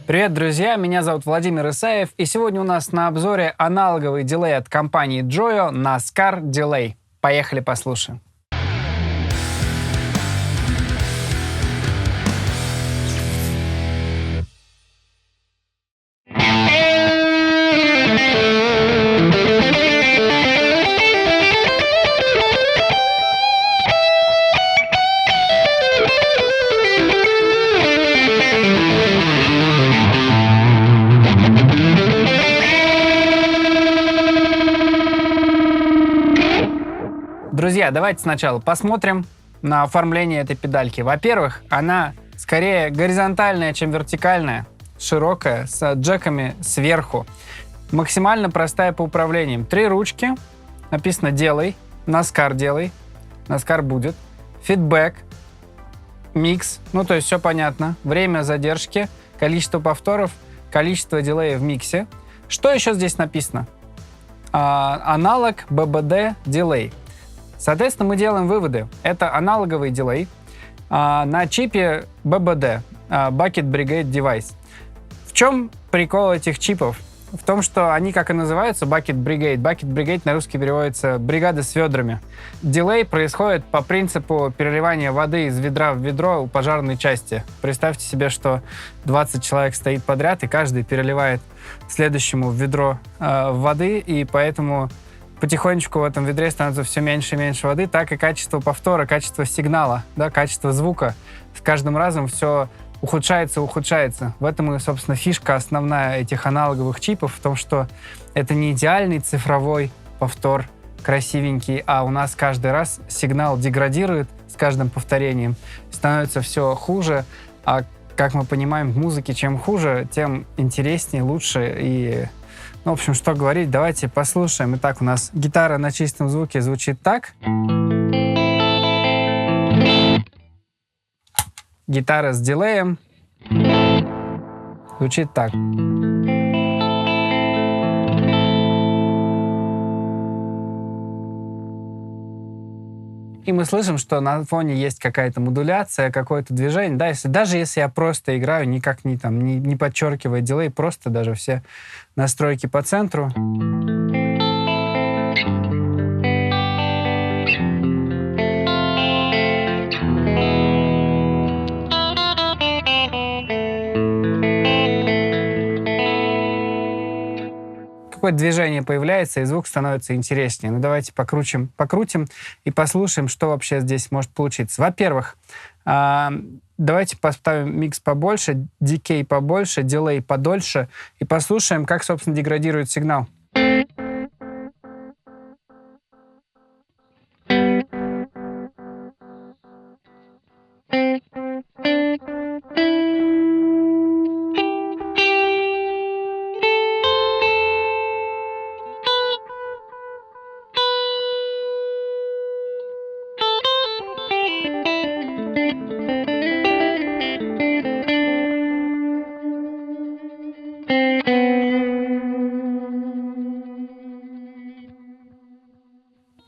Привет, друзья! Меня зовут Владимир Исаев, и сегодня у нас на обзоре аналоговый дилей от компании Joyo NASCAR Delay. Поехали послушаем. Друзья, давайте сначала посмотрим на оформление этой педальки. Во-первых, она скорее горизонтальная, чем вертикальная, широкая, с джеками сверху. Максимально простая по управлениям. 3 ручки, написано «Делай», NASCAR «Делай», NASCAR будет, фидбэк, микс, то есть все понятно, время задержки, количество повторов, количество дилея в миксе. Что еще здесь написано? Аналог BBD Delay. Соответственно, мы делаем выводы. Это аналоговый дилей на чипе BBD, Bucket Brigade Device. В чем прикол этих чипов? В том, что они, как и называются, Bucket Brigade. Bucket Brigade на русский переводится «бригада с ведрами». Дилей происходит по принципу переливания воды из ведра в ведро у пожарной части. Представьте себе, что 20 человек стоит подряд, и каждый переливает следующему в ведро воды, и поэтому потихонечку в этом ведре становится все меньше и меньше воды, так и качество повтора, качество сигнала, качество звука с каждым разом все ухудшается. В этом и, собственно, фишка основная этих аналоговых чипов, в том, что это не идеальный цифровой повтор, красивенький, а у нас каждый раз сигнал деградирует с каждым повторением, становится все хуже, а, как мы понимаем, в музыке чем хуже, тем интереснее, лучше и... в общем, что говорить, давайте послушаем. Итак, у нас гитара на чистом звуке звучит так. Гитара с дилеем звучит так. И мы слышим, что на фоне есть какая-то модуляция, какое-то движение. Даже если я просто играю, никак не подчеркивая дилей, просто даже все настройки по центру. Какое-то движение появляется, и звук становится интереснее. Давайте покрутим и послушаем, что вообще здесь может получиться. Во-первых, давайте поставим микс побольше, дикей побольше, дилей подольше, и послушаем, как, собственно, деградирует сигнал.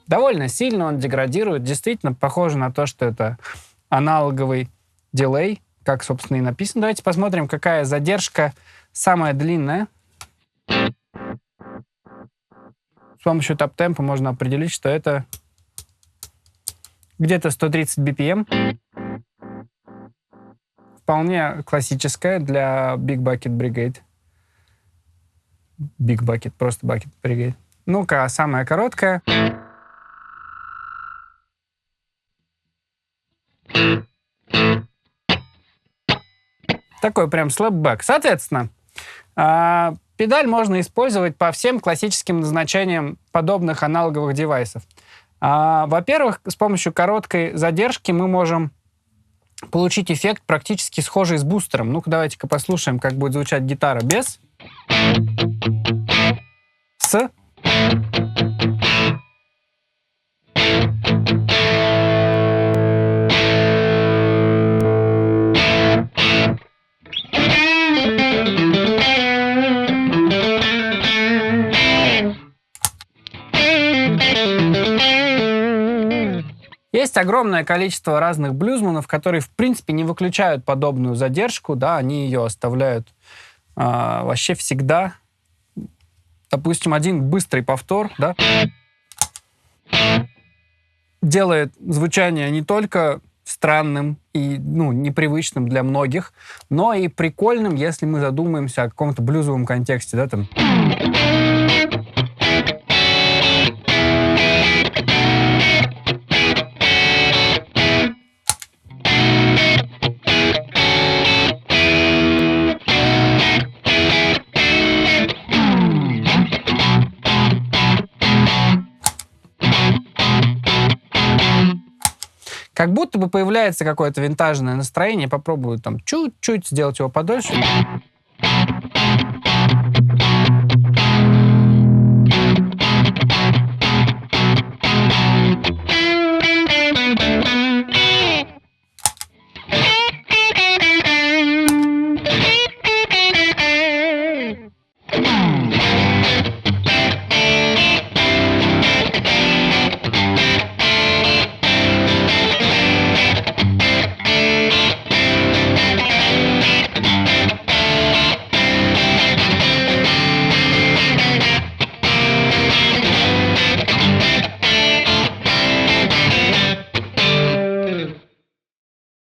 Довольно сильно он деградирует. Действительно, похоже на то, что это аналоговый дилей, как, собственно, и написано. Давайте посмотрим, какая задержка самая длинная. С помощью тап-темпа можно определить, что это где-то 130 BPM. Вполне классическая для Big Bucket Brigade. Big Bucket, просто Bucket Brigade. Ну-ка, самая короткая. Такой прям слэпбэк. Соответственно, педаль можно использовать по всем классическим назначениям подобных аналоговых девайсов. Во-первых, с помощью короткой задержки мы можем получить эффект практически схожий с бустером. Ну-ка, давайте-ка послушаем, как будет звучать гитара без, с. Есть огромное количество разных блюзманов, которые, в принципе, не выключают подобную задержку, да, они ее оставляют вообще всегда. Допустим, один быстрый повтор, да, делает звучание не только странным и непривычным для многих, но и прикольным, если мы задумаемся о каком-то блюзовом контексте, да, там. Как будто бы появляется какое-то винтажное настроение. Попробую там чуть-чуть сделать его подольше.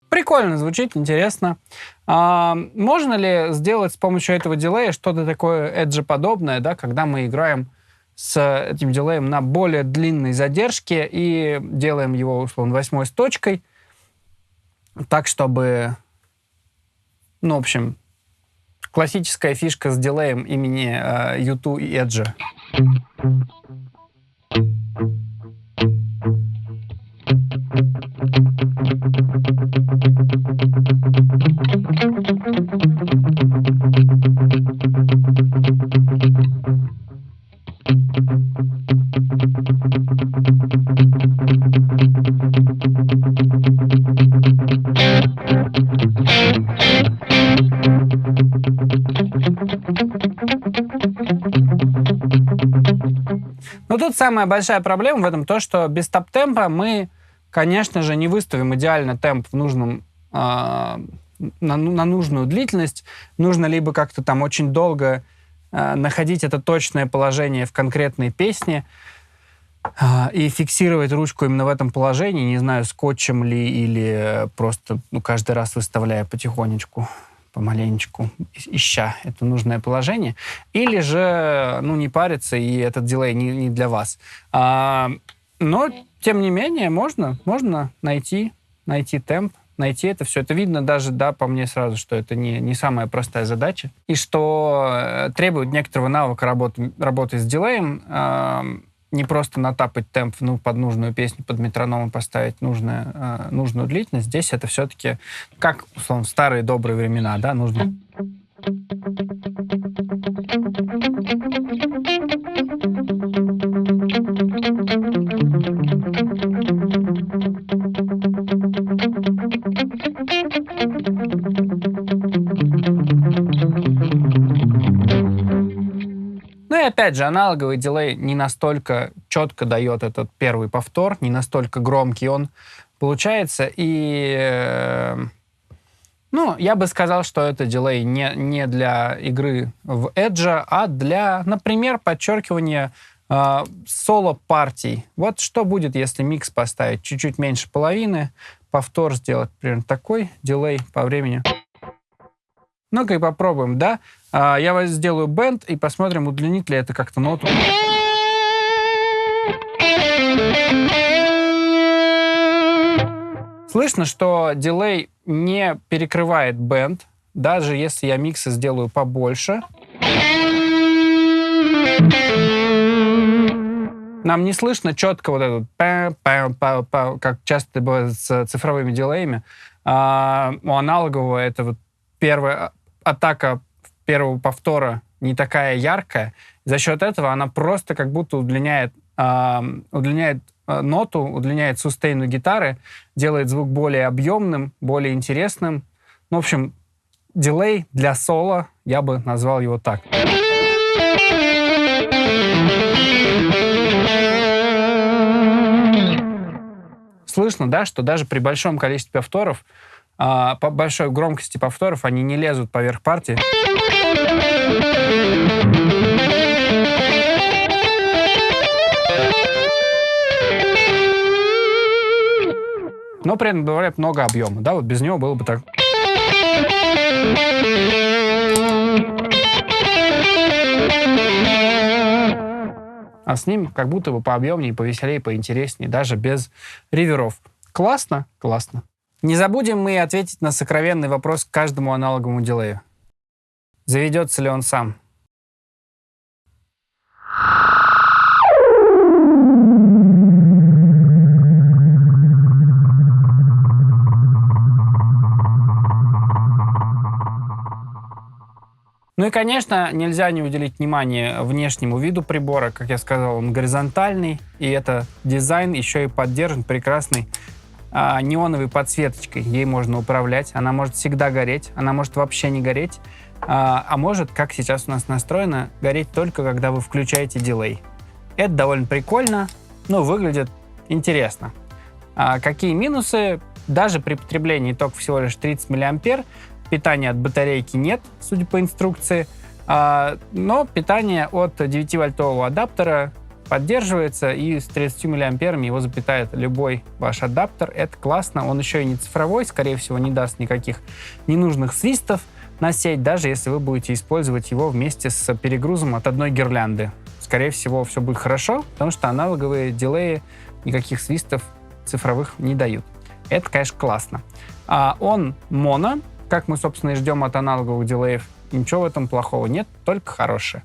Прикольно звучит, интересно. Можно ли сделать с помощью этого дилея что-то такое эджи-подобное, да, когда мы играем с этим дилеем на более длинной задержке и делаем его, условно, 8 с точкой, так, чтобы, в общем, классическая фишка с дилеем имени U2 и Эджа. Но тут самая большая проблема в этом то, что без топ-темпа мы, конечно же, не выставим идеально темп в нужном, на нужную длительность. Нужно либо как-то там очень долго находить это точное положение в конкретной песне и фиксировать ручку именно в этом положении, не знаю, скотчем ли или просто каждый раз выставляя потихонечку, помаленечку, ища это нужное положение, или же, не париться, и этот дилей не для вас. Но, тем не менее, можно найти темп, найти это все. Это видно даже, да, по мне сразу, что это не самая простая задача, и что требует некоторого навыка работы с дилеем, не просто натапать темп под нужную песню, под метроном поставить нужную длительность. Здесь это все-таки, как, условно, в старые добрые времена, да, нужно... И опять же, аналоговый дилей не настолько четко дает этот первый повтор, не настолько громкий он получается. И, я бы сказал, что это дилей не для игры в Edge, а для, например, подчеркивания соло-партий. Вот что будет, если микс поставить чуть-чуть меньше половины, повтор сделать примерно такой, дилей по времени. Ну-ка и попробуем, да? Я сделаю бенд и посмотрим, удлинит ли это как-то ноту. Слышно, что дилей не перекрывает бенд, даже если я миксы сделаю побольше. Нам не слышно четко вот этот как часто бывает с цифровыми дилеями. У аналогового это вот первая атака первого повтора не такая яркая. За счет этого она просто как будто удлиняет ноту, удлиняет сустейну гитары, делает звук более объемным, более интересным. В общем, дилей для соло, я бы назвал его так. слышно, да, что даже при большом количестве повторов, по большой громкости повторов, они не лезут поверх партии. Но при этом добавляет много объема, да, вот без него было бы так. А с ним как будто бы пообъемнее, повеселее, поинтереснее, даже без реверов. Классно? Классно. Не забудем мы и ответить на сокровенный вопрос к каждому аналоговому дилею. Заведется ли он сам? Ну и, конечно, нельзя не уделить внимание внешнему виду прибора. Как я сказал, он горизонтальный, и это дизайн еще и поддержан прекрасной неоновой подсветочкой. Ей можно управлять, она может всегда гореть, она может вообще не гореть, а может, как сейчас у нас настроено, гореть только когда вы включаете дилей. Это довольно прикольно, но выглядит интересно. Какие минусы? Даже при потреблении тока всего лишь 30 мА питания от батарейки нет, судя по инструкции, но питание от 9-вольтового адаптера поддерживается, и с 30 мА его запитает любой ваш адаптер. Это классно. Он еще и не цифровой, скорее всего, не даст никаких ненужных свистов на сеть, даже если вы будете использовать его вместе с перегрузом от одной гирлянды. Скорее всего, все будет хорошо, потому что аналоговые дилеи никаких свистов цифровых не дают. Это, конечно, классно. Он моно, как мы, собственно, и ждем от аналоговых дилеев. Ничего в этом плохого нет, только хорошее.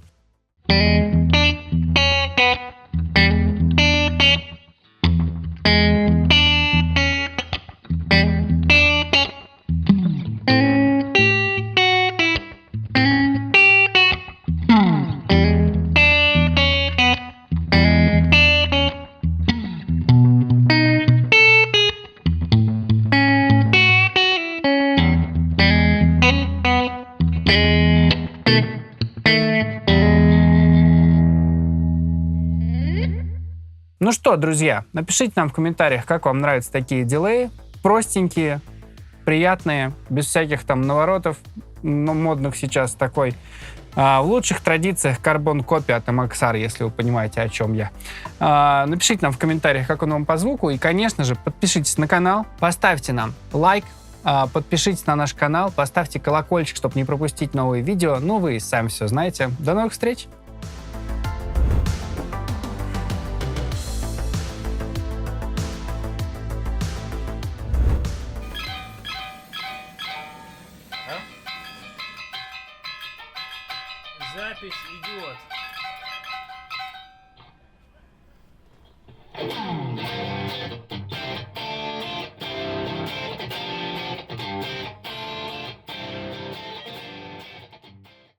Ну что, друзья, напишите нам в комментариях, как вам нравятся такие дилеи. Простенькие, приятные, без всяких там наворотов, но модных сейчас такой. В лучших традициях карбон-копия от MXR, если вы понимаете, о чем я. Напишите нам в комментариях, как он вам по звуку. И, конечно же, подпишитесь на канал, поставьте нам лайк, подпишитесь на наш канал, поставьте колокольчик, чтобы не пропустить новые видео. Ну, вы сами все знаете. До новых встреч! Запись идет.